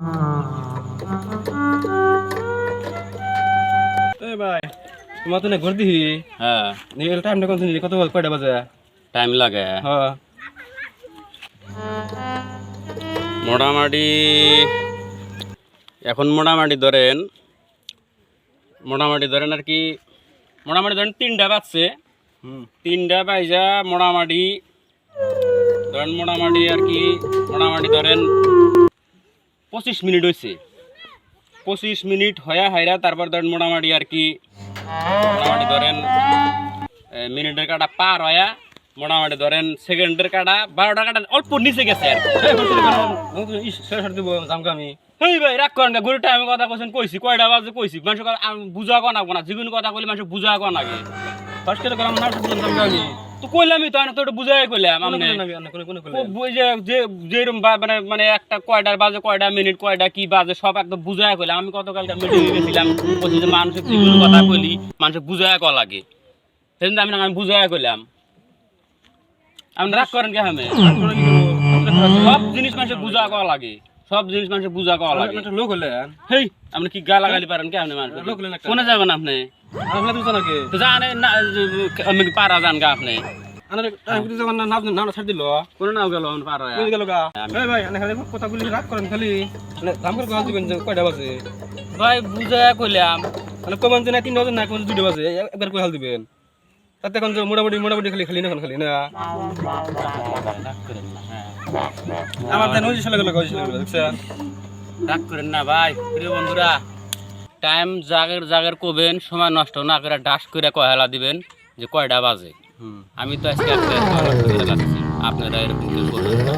এই ভাই তোমার তো না ঘর দিহি। হ্যাঁ নিয়ে টাইমটা কোন কত কয়টা বাজে? টাইম লাগে হ্যাঁ মোটামুটি এখন মোটামুটি ধরেন আর কি মোটামুটি ধরেন 3টা বাজছে। 3টা বাজা মোটামুটি আর কি মোটামুটি ধরেন 25 মিনিট হয়েছে। 25 মিনিট হয়া হাইরা তারপর ধরেন মোটামুটি আর কি মোটামুটি ধরেন মিনিটের কাটা পার হয়া মোটামুটি ধরেন সেকেন্ডের কাটা 12টার কাটা অল্প নিচে গেছে আর আমি হেই ভাই রাগ করেন না ঘুরে টাইমে কথা কইছেন কইছি কয়টা বাজে কইছি মানুষ বুঝা কোন না যেগুলো কথা কইলে মানুষ বুঝা কোন আগে ফার্স্ট করে গেলাম না আমি তো কইলামই তো না তো বুঝাই কইলাম আমনে যেরকম মানে একটা কয়টার বাজে কয়টা মিনিট কয়টা কি বাজে সব একদম বুঝাই কইলাম। আমি গতকালকে মিটিংয়ে গেছিলাম বলছি যে মানুষের যেগুলো কথা কইলি মানুষ বুঝাই কল লাগে সেদিন আমি বুঝাই কইলাম। আপনি রাগ করেন কে আমি সব জিনিস মানুষের বুঝা কল লাগে সব জিনিস মানুষের বুঝা কল লাগে লোক হলে হেই আপনি কি গা লাগালি পারেন কে আপনি মানুষ কোনে যাবেন আপনি তো জানে না আমি কি পারা যান গা আপনি ছাড় দিল কোন নাও গেল পার গেল গা ভাই খালি কথা বলি রাগ করেন খালি দাম করে কথা দিবেন যে কয়টা বাজে ভাই বুঝাই কইলাম মানে কমান যে না 3 বাজে না কোন 2টা বাজে একবার কই হাল দিবেন তাতে এখন যে মোটামুটি খালি না খালি না আমার দেন ওই চলে গেল দেখছেন। রাগ করেন না ভাই প্রিয় বন্ধুরা টাইম জাগের কবেন সময় নষ্ট না করে ডাস করে কয়লা দিবেন যে কয়টা বাজে। আমি তো আজকে আপনারা এরকম করবেন।